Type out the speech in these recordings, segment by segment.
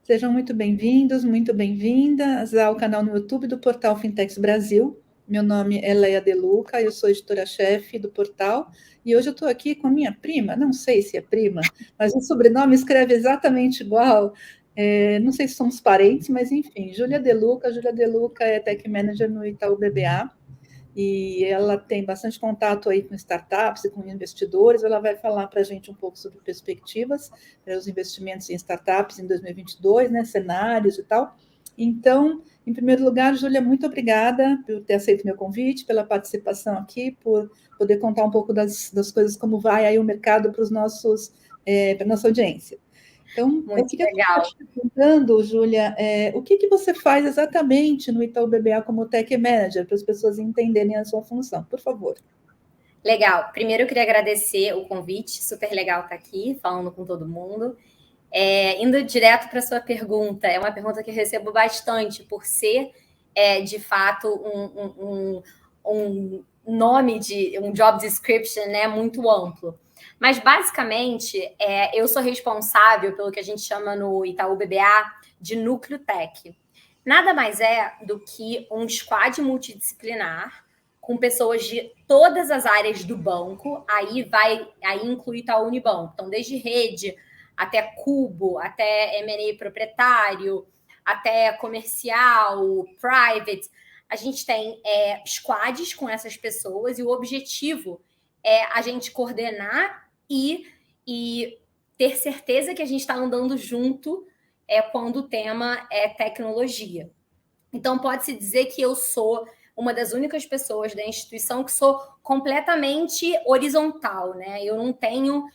Sejam muito bem-vindos, muito bem-vindas ao canal no YouTube do Portal Fintechs Brasil. Meu nome é Leia De Luca, eu sou editora-chefe do portal e hoje eu estou aqui com a minha prima, não sei se é prima, mas o sobrenome escreve exatamente igual. Não sei se somos parentes, mas enfim, Júlia De Luca. Júlia De Luca é Tech Manager no Itaú BBA e ela tem bastante contato aí com startups e com investidores. Ela vai falar para a gente um pouco sobre perspectivas para os investimentos em startups em 2022, né, cenários e tal. Então, em primeiro lugar, Júlia, muito obrigada por ter aceito meu convite, pela participação aqui, por poder contar um pouco das coisas, como vai aí o mercado para para a nossa audiência. Então, eu Muito queria começar legal. te perguntando, Júlia, o que você faz exatamente no Itaú BBA como Tech Manager, para as pessoas entenderem a sua função, por favor. Legal. Primeiro, eu queria agradecer o convite. Super legal estar aqui, falando com todo mundo. Indo direto para a sua pergunta, é uma pergunta que eu recebo bastante, por ser, de fato, um nome de um job description, né, muito amplo. Mas, basicamente, eu sou responsável pelo que a gente chama no Itaú BBA de núcleo tech. Nada mais é do que um squad multidisciplinar com pessoas de todas as áreas do banco, aí inclui Itaú Unibanco. Então, desde rede até cubo, até M&A proprietário, até comercial, private. A gente tem squads com essas pessoas e o objetivo é a gente coordenar e ter certeza que a gente está andando junto quando o tema é tecnologia. Então, pode-se dizer que eu sou uma das únicas pessoas da instituição que sou completamente horizontal, né? Eu não tenho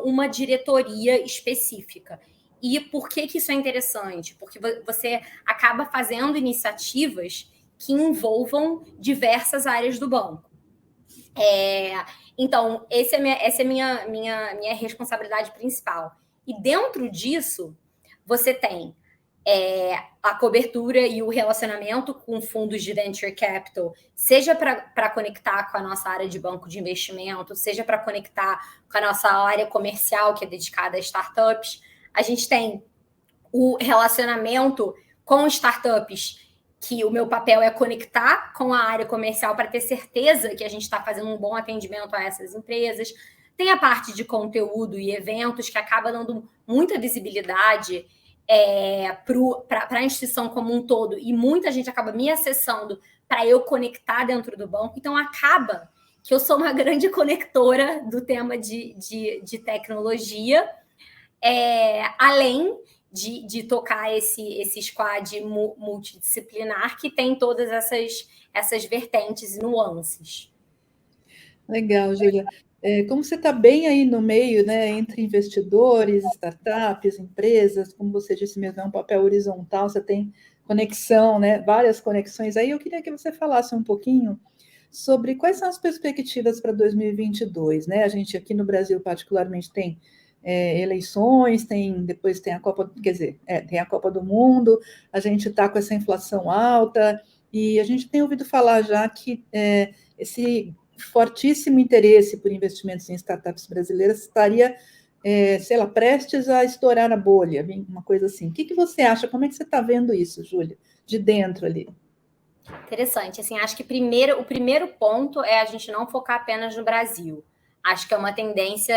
uma diretoria específica. E por que isso é interessante? Porque você acaba fazendo iniciativas que envolvam diversas áreas do banco. Então, essa é a minha responsabilidade principal. E dentro disso, você tem a cobertura e o relacionamento com fundos de venture capital, seja para conectar com a nossa área de banco de investimento, seja para conectar com a nossa área comercial, que é dedicada a startups. A gente tem o relacionamento com startups, que o meu papel é conectar com a área comercial para ter certeza que a gente está fazendo um bom atendimento a essas empresas. Tem a parte de conteúdo e eventos, que acaba dando muita visibilidade para a instituição como um todo, e muita gente acaba me acessando para eu conectar dentro do banco. Então, acaba que eu sou uma grande conectora do tema de tecnologia, além de tocar esse squad multidisciplinar que tem todas essas vertentes e nuances. Legal, Júlia. Como você está bem aí no meio, né, entre investidores, startups, empresas, como você disse mesmo, é um papel horizontal, você tem conexão, né, várias conexões aí. Eu queria que você falasse um pouquinho sobre quais são as perspectivas para 2022, né? A gente aqui no Brasil, particularmente, tem eleições, depois tem a Copa, quer dizer, tem a Copa do Mundo, a gente está com essa inflação alta, e a gente tem ouvido falar já que esse fortíssimo interesse por investimentos em startups brasileiras estaria, sei lá, prestes a estourar a bolha, uma coisa assim. O que você acha? Como é que você está vendo isso, Júlia, de dentro ali? Interessante. Assim, acho que o primeiro ponto é a gente não focar apenas no Brasil. Acho que é uma tendência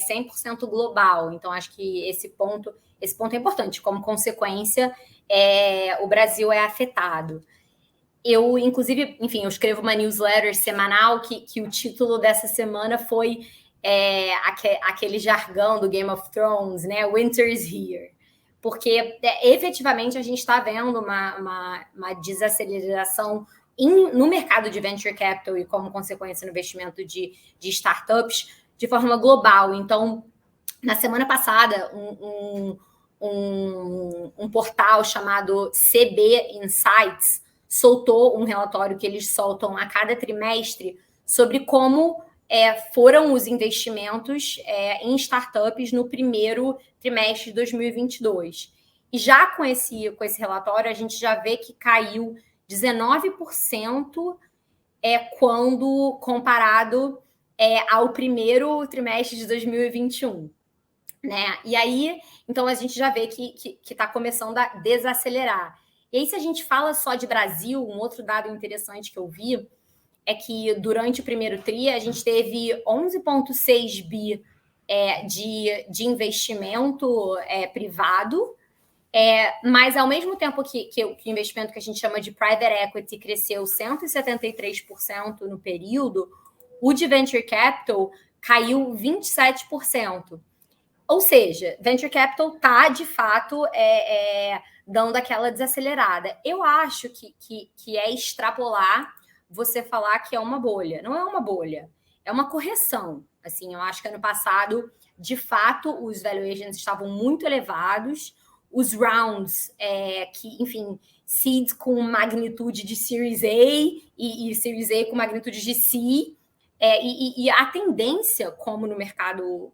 100% global. Então, acho que esse ponto é importante. Como consequência, o Brasil é afetado. Eu, inclusive, enfim, eu escrevo uma newsletter semanal que o título dessa semana foi aquele jargão do Game of Thrones, né? Winter is here. Porque, efetivamente, a gente está vendo uma desaceleração no mercado de venture capital e, como consequência, no investimento de startups de forma global. Então, na semana passada, um portal chamado CB Insights soltou um relatório que eles soltam a cada trimestre sobre como foram os investimentos em startups no primeiro trimestre de 2022. E já com esse relatório, a gente já vê que caiu 19% quando comparado ao primeiro trimestre de 2021. né? E aí, então a gente já vê que está começando a desacelerar. E aí, se a gente fala só de Brasil, um outro dado interessante que eu vi é que durante o primeiro TRI a gente teve 11,6 bi de investimento privado, mas ao mesmo tempo que o investimento que a gente chama de private equity cresceu 173% no período, o de venture capital caiu 27%. Ou seja, venture capital está, de fato, dando aquela desacelerada. Eu acho que é extrapolar você falar que é uma bolha. Não é uma bolha, é uma correção. Assim, eu acho que ano passado, de fato, os valuations estavam muito elevados, os rounds, enfim, seeds com magnitude de Series A e Series A com magnitude de C, e a tendência, como no mercado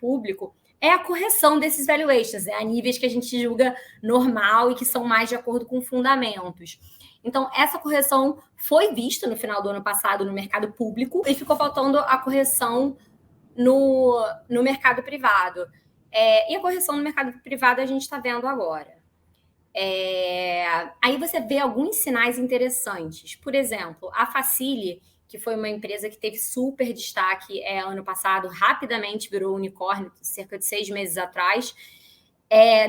público, é a correção desses valuations, a níveis que a gente julga normal e que são mais de acordo com fundamentos. Então, essa correção foi vista no final do ano passado no mercado público e ficou faltando a correção no mercado privado. E a correção no mercado privado a gente está vendo agora. Aí você vê alguns sinais interessantes. Por exemplo, a Facile, que foi uma empresa que teve super destaque ano passado, rapidamente virou unicórnio, cerca de 6 meses atrás,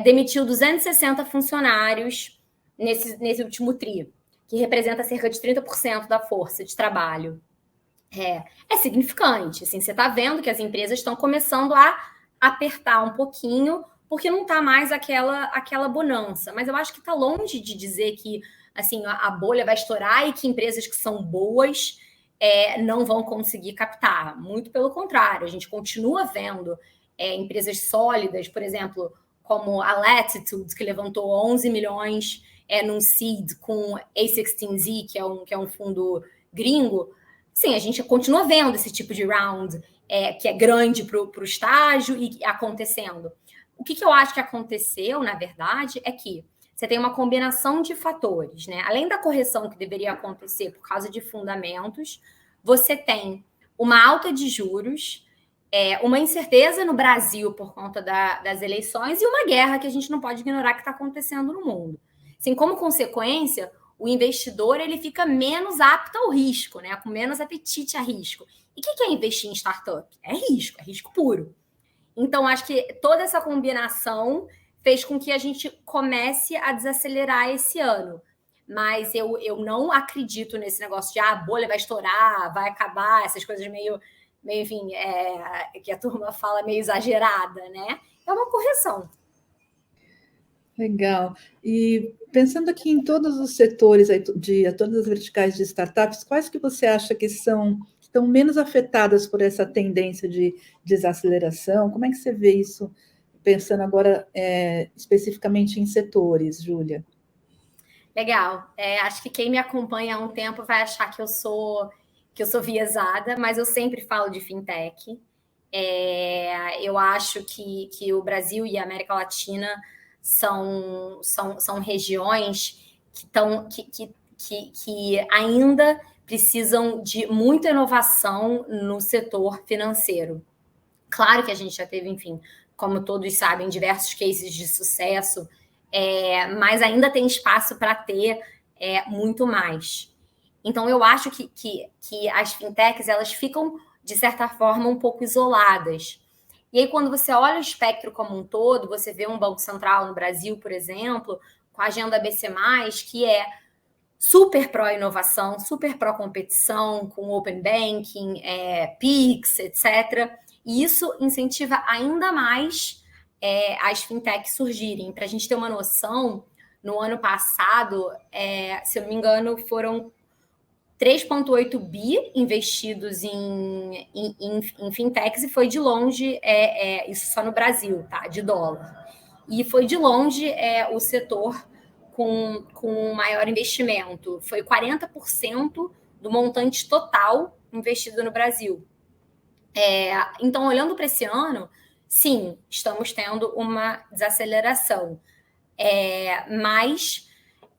demitiu 260 funcionários nesse último TRI, que representa cerca de 30% da força de trabalho. É significante. Assim, você está vendo que as empresas estão começando a apertar um pouquinho, porque não está mais aquela bonança. Mas eu acho que está longe de dizer que assim, a bolha vai estourar e que empresas que são boas não vão conseguir captar. Muito pelo contrário, a gente continua vendo empresas sólidas, por exemplo, como a Latitude, que levantou 11 milhões num seed com A16Z, que é um fundo gringo. Sim, a gente continua vendo esse tipo de round que é grande para o estágio e acontecendo. O que eu acho que aconteceu, na verdade, é que você tem uma combinação de fatores, né? Além da correção que deveria acontecer por causa de fundamentos, você tem uma alta de juros, uma incerteza no Brasil por conta das eleições e uma guerra que a gente não pode ignorar que está acontecendo no mundo. Assim, como consequência, o investidor ele fica menos apto ao risco, né? Com menos apetite a risco. E o que é investir em startup? É risco puro. Então, acho que toda essa combinação fez com que a gente comece a desacelerar esse ano. Mas eu não acredito nesse negócio de a bolha vai estourar, vai acabar, essas coisas meio enfim, que a turma fala meio exagerada, né? É uma correção. Legal. E pensando aqui em todos os setores, todas as verticais de startups, quais que você acha que estão menos afetadas por essa tendência de desaceleração? Como é que você vê isso, pensando agora especificamente em setores, Júlia? Legal. Acho que quem me acompanha há um tempo vai achar que eu sou viesada, mas eu sempre falo de fintech. Eu acho que o Brasil e a América Latina são regiões que ainda precisam de muita inovação no setor financeiro. Claro que a gente já teve, enfim, como todos sabem, diversos cases de sucesso, mas ainda tem espaço para ter muito mais. Então, eu acho que as fintechs elas ficam, de certa forma, um pouco isoladas. E aí, quando você olha o espectro como um todo, você vê um Banco Central no Brasil, por exemplo, com a agenda BC+, que é super pró-inovação, super pró-competição, com Open Banking, PIX, etc. E isso incentiva ainda mais as fintechs surgirem. Para a gente ter uma noção, no ano passado, se eu não me engano, foram 3,8 bi investidos em fintechs e foi de longe, isso só no Brasil, tá? De dólar. E foi de longe o setor com maior investimento. Foi 40% do montante total investido no Brasil. Então, olhando para esse ano, sim, estamos tendo uma desaceleração, mas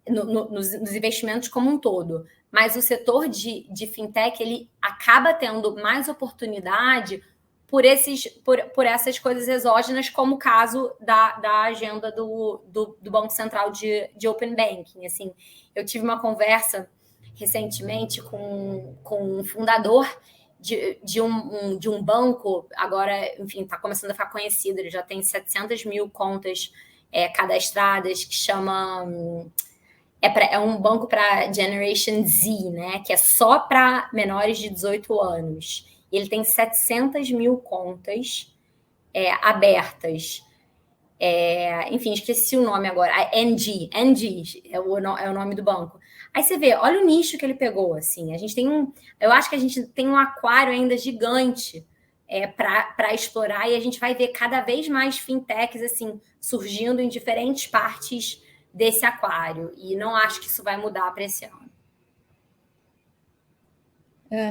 nos investimentos como um todo. Mas o setor de fintech ele acaba tendo mais oportunidade por essas coisas exógenas, como o caso da agenda do Banco Central de Open Banking. Assim, eu tive uma conversa recentemente com um fundador de um banco, agora, enfim, está começando a ficar conhecido, ele já tem 700 mil contas cadastradas, que chama... É um banco para Generation Z, né? Que é só para menores de 18 anos. Ele tem 700 mil contas abertas. Enfim, esqueci o nome agora. A NG é o nome do banco. Aí você vê, olha o nicho que ele pegou, assim. A gente tem eu acho que a gente tem um aquário ainda gigante para explorar, e a gente vai ver cada vez mais fintechs assim surgindo em diferentes partes desse aquário. E não acho que isso vai mudar para esse ano.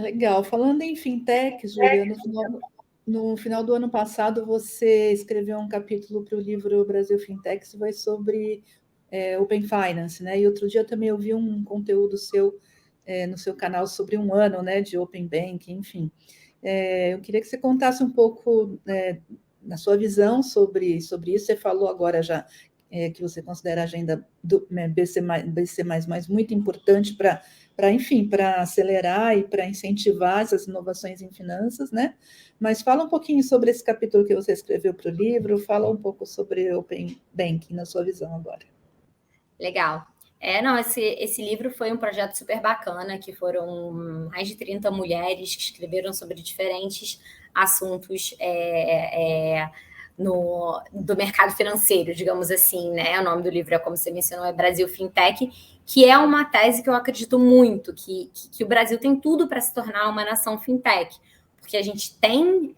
Legal. Falando em fintech, Júlia, no final do ano passado você escreveu um capítulo para o livro Brasil Fintech, que foi sobre Open Finance, né? E outro dia também eu vi um conteúdo seu no seu canal sobre um ano, né, de Open Banking, enfim. Eu queria que você contasse um pouco na sua visão sobre isso. Você falou agora já que você considera a agenda do BC++ muito importante enfim, para acelerar e para incentivar essas inovações em finanças, né? Mas fala um pouquinho sobre esse capítulo que você escreveu para o livro, fala um pouco sobre Open Banking na sua visão agora. Legal. Não, esse livro foi um projeto super bacana, que foram mais de 30 mulheres que escreveram sobre diferentes assuntos do mercado financeiro, digamos assim, né? O nome do livro, como você mencionou, é Brasil Fintech, que é uma tese que eu acredito muito, que o Brasil tem tudo para se tornar uma nação fintech, porque a gente tem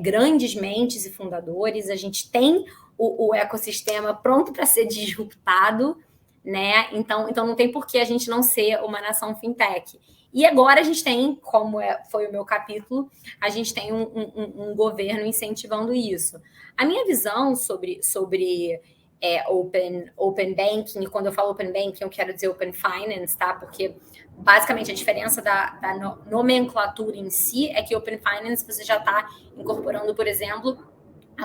grandes mentes e fundadores, a gente tem o ecossistema pronto para ser disruptado, né? Então não tem por que a gente não ser uma nação fintech. E agora a gente tem, como foi o meu capítulo, a gente tem um governo incentivando isso. A minha visão sobre Open Banking, e quando eu falo Open Banking, eu quero dizer Open Finance, tá? Porque basicamente a diferença da nomenclatura em si é que Open Finance você já está incorporando, por exemplo,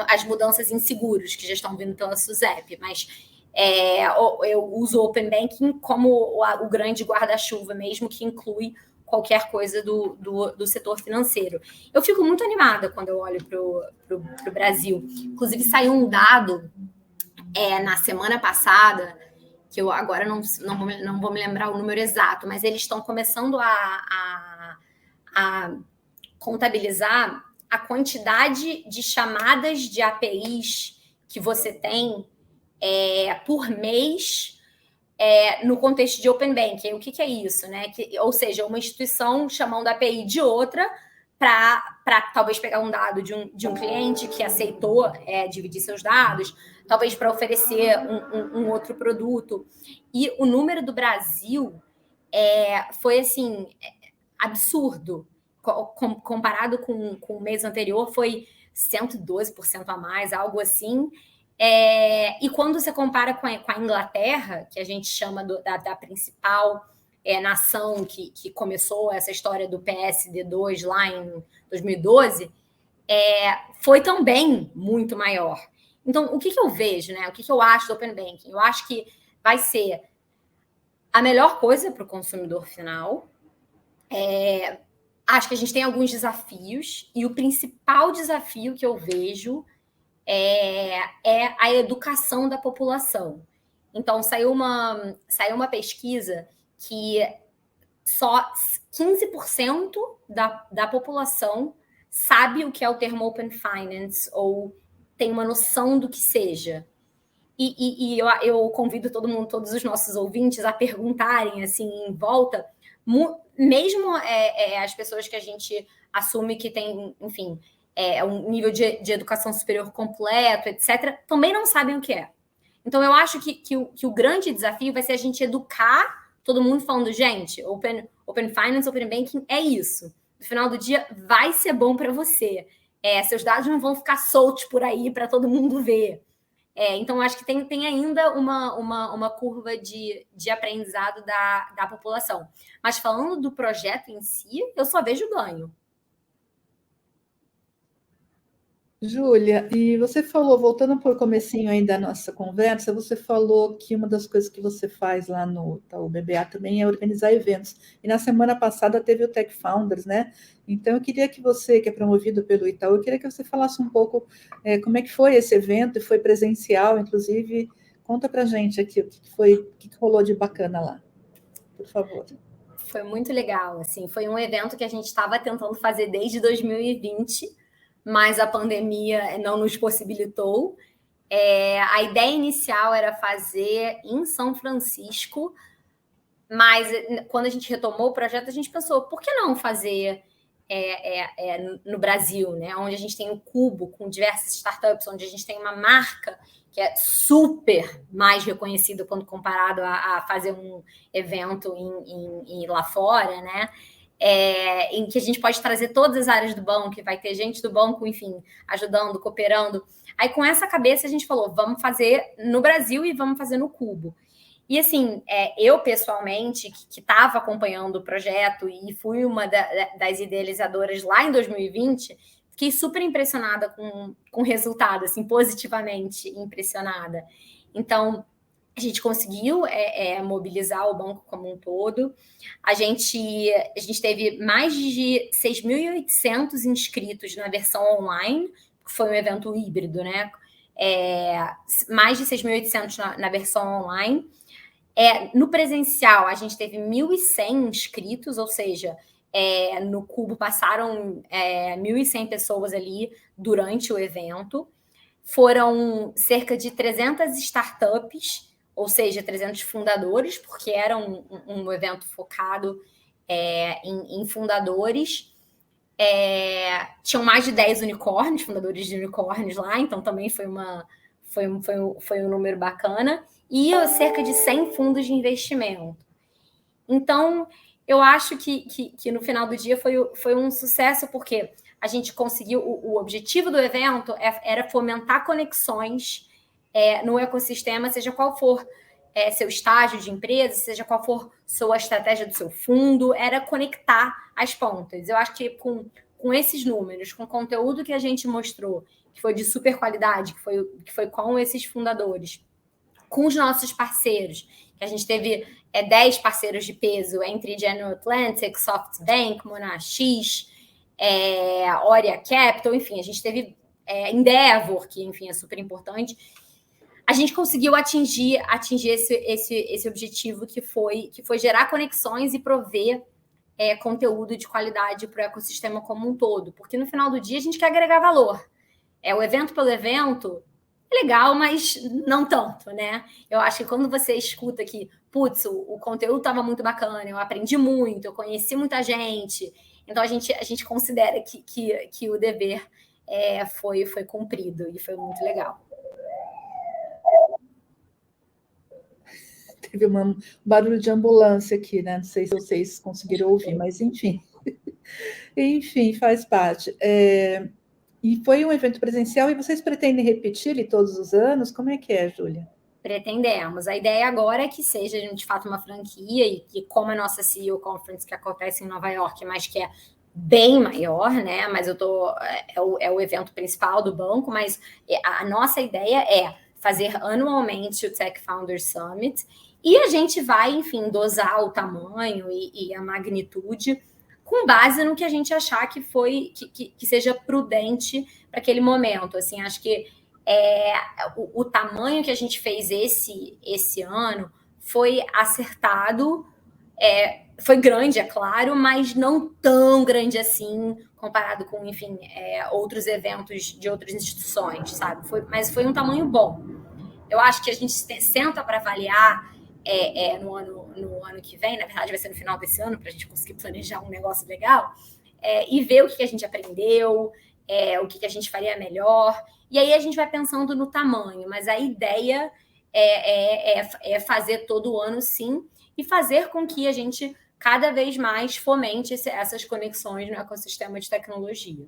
as mudanças em seguros que já estão vindo pela SUSEP, mas eu uso o Open Banking como o grande guarda-chuva mesmo, que inclui qualquer coisa do setor financeiro. Eu fico muito animada quando eu olho para o Brasil. Inclusive, saiu um dado na semana passada, que eu agora não vou me lembrar o número exato, mas eles estão começando a contabilizar a quantidade de chamadas de APIs que você tem por mês no contexto de Open Banking. O que é isso, né? Ou seja, uma instituição chamando a API de outra para talvez pegar um dado de um cliente que aceitou dividir seus dados, talvez para oferecer um outro produto. E o número do Brasil foi assim absurdo. Comparado com o mês anterior, foi 112% a mais, algo assim. E quando você compara com a Inglaterra, que a gente chama da principal nação que começou essa história do PSD2 lá em 2012, foi também muito maior. Então, o que eu vejo, né? O que eu acho do Open Banking? Eu acho que vai ser a melhor coisa para o consumidor final. Acho que a gente tem alguns desafios, e o principal desafio que eu vejo é a educação da população. Então, saiu uma pesquisa que só 15% da população sabe o que é o termo Open Finance ou tem uma noção do que seja. E eu convido todo mundo, todos os nossos ouvintes, a perguntarem assim em volta, mesmo as pessoas que a gente assume que tem, enfim, um nível de educação superior completo, etc., também não sabem o que é. Então, eu acho que o grande desafio vai ser a gente educar todo mundo falando, gente, Open Finance, Open Banking é isso. No final do dia, vai ser bom para você. Seus dados não vão ficar soltos por aí para todo mundo ver. Então, acho que tem ainda uma curva de aprendizado da população. Mas falando do projeto em si, eu só vejo ganho. Júlia, e você falou, voltando para o comecinho aí da nossa conversa, você falou que uma das coisas que você faz lá no Itaú BBA também é organizar eventos. E na semana passada teve o Tech Founders, né? Então eu queria que você, que é promovido pelo Itaú, eu queria que você falasse um pouco como é que foi esse evento, e foi presencial, inclusive, conta para a gente aqui o que rolou de bacana lá, por favor. Foi muito legal, assim, foi um evento que a gente estava tentando fazer desde 2020, mas a pandemia não nos possibilitou. A ideia inicial era fazer em São Francisco, mas quando a gente retomou o projeto, a gente pensou, por que não fazer no Brasil, né? Onde a gente tem um Cubo com diversas startups, onde a gente tem uma marca que é super mais reconhecida quando comparado a fazer um evento lá fora, né? Em que a gente pode trazer todas as áreas do banco, que vai ter gente do banco, enfim, ajudando, cooperando. Aí, com essa cabeça, a gente falou, vamos fazer no Brasil e vamos fazer no Cubo. E, assim, eu, pessoalmente, que estava acompanhando o projeto e fui uma das idealizadoras lá em 2020, fiquei super impressionada com o resultado, assim, positivamente impressionada. Então, a gente conseguiu mobilizar o banco como um todo. A gente teve mais de 6.800 inscritos na versão online, que foi um evento híbrido, né? Mais de 6.800 na versão online. No presencial, a gente teve 1.100 inscritos, ou seja, no Cubo passaram 1.100 pessoas ali durante o evento. Foram cerca de 300 startups, ou seja, 300 fundadores, porque era um evento focado em fundadores. Tinham mais de 10 unicórnios, fundadores de unicórnios lá, então também foi um número bacana. E cerca de 100 fundos de investimento. Então, eu acho que no final do dia foi um sucesso, porque a gente conseguiu, o objetivo do evento era fomentar conexões no ecossistema, seja qual for seu estágio de empresa, seja qual for sua estratégia do seu fundo, era conectar as pontas. Eu acho que com esses números, com o conteúdo que a gente mostrou, que foi de super qualidade, que foi com esses fundadores, com os nossos parceiros, que a gente teve 10 parceiros de peso entre General Atlantic, SoftBank, Monax, Oria Capital, enfim, a gente teve Endeavor, que, enfim, é super importante. A gente conseguiu atingir esse objetivo que foi gerar conexões e prover conteúdo de qualidade para o ecossistema como um todo, porque no final do dia a gente quer agregar valor. O evento pelo evento é legal, mas não tanto, né? Eu acho que quando você escuta que, putz, o conteúdo estava muito bacana, eu aprendi muito, eu conheci muita gente, então a gente considera que o dever foi cumprido e foi muito legal. Teve um barulho de ambulância aqui, né? Não sei se vocês conseguiram ouvir, mas enfim. Enfim, faz parte. E foi um evento presencial e vocês pretendem repetir ele todos os anos? Como é que é, Júlia? Pretendemos. A ideia agora é que seja, de fato, uma franquia e como a nossa CEO Conference, que acontece em Nova York, mas que é bem maior, né? Mas é o evento principal do banco, mas a nossa ideia é fazer anualmente o Tech Founders Summit e a gente vai, enfim, dosar o tamanho e a magnitude com base no que a gente achar que seja prudente para aquele momento. Assim, acho que o tamanho que a gente fez esse ano foi acertado, foi grande, é claro, mas não tão grande assim, comparado com, enfim, outros eventos de outras instituições, sabe? Mas foi um tamanho bom. Eu acho que a gente senta para avaliar no ano que vem, na verdade vai ser no final desse ano, para a gente conseguir planejar um negócio legal, e ver o que a gente aprendeu, o que a gente faria melhor. E aí a gente vai pensando no tamanho, mas a ideia é fazer todo ano, sim, e fazer com que a gente cada vez mais fomente essas conexões no ecossistema de tecnologia.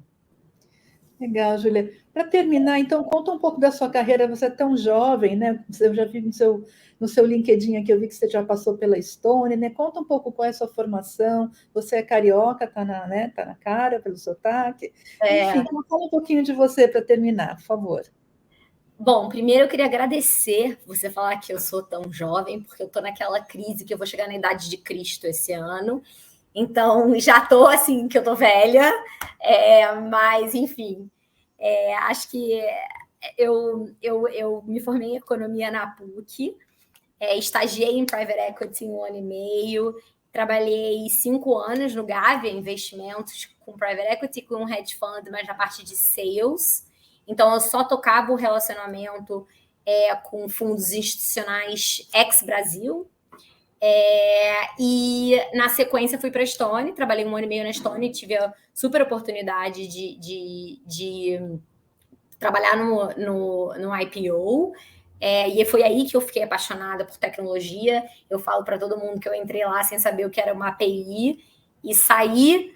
Legal, Júlia. Para terminar, então, conta um pouco da sua carreira. Você é tão jovem, né? Eu já vi no seu LinkedIn aqui, eu vi que você já passou pela Estônia, né? Conta um pouco qual é a sua formação. Você é carioca, tá na cara, pelo sotaque. Enfim, fala um pouquinho de você para terminar, por favor. Bom, primeiro eu queria agradecer você falar que eu sou tão jovem, porque eu estou naquela crise que eu vou chegar na idade de Cristo esse ano. Então, já estou assim, que eu estou velha, mas, enfim, acho que eu me formei em economia na PUC, estagiei em private equity em 1 ano e meio, trabalhei 5 anos no Gávea Investimentos com private equity, com um hedge fund, mas na parte de sales. Então, eu só tocava o relacionamento com fundos institucionais ex-Brasil. E, na sequência, fui para a Estônia, trabalhei 1 ano e meio na Estônia e tive a super oportunidade de trabalhar no IPO. E foi aí que eu fiquei apaixonada por tecnologia. Eu falo para todo mundo que eu entrei lá sem saber o que era uma API e saí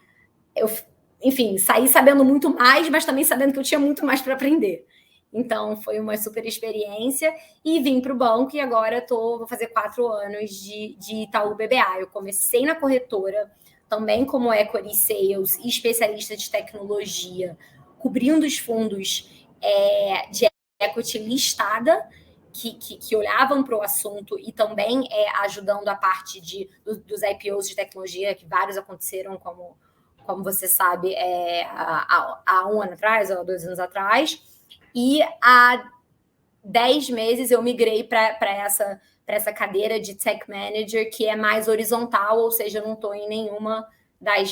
sabendo muito mais, mas também sabendo que eu tinha muito mais para aprender. Então, foi uma super experiência e vim para o banco e agora vou fazer 4 anos de Itaú BBA. Eu comecei na corretora, também como equity sales e especialista de tecnologia, cobrindo os fundos de equity listada, que olhavam para o assunto e também ajudando a parte dos IPOs de tecnologia, que vários aconteceram, como você sabe, há 1 ano atrás, ou 2 anos atrás. E há 10 meses eu migrei para essa cadeira de Tech Manager, que é mais horizontal, ou seja, eu não estou em nenhuma das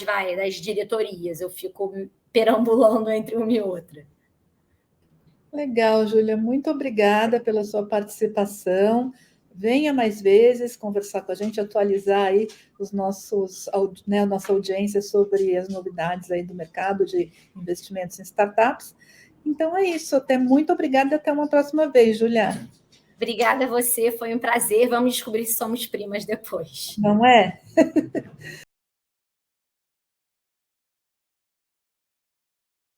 diretorias, eu fico perambulando entre uma e outra. Legal, Júlia, muito obrigada pela sua participação. Venha mais vezes conversar com a gente, atualizar aí a nossa audiência sobre as novidades aí do mercado de investimentos em startups. Então é isso, muito obrigada e até uma próxima vez, Júlia. Obrigada a você, foi um prazer. Vamos descobrir se somos primas depois. Não é?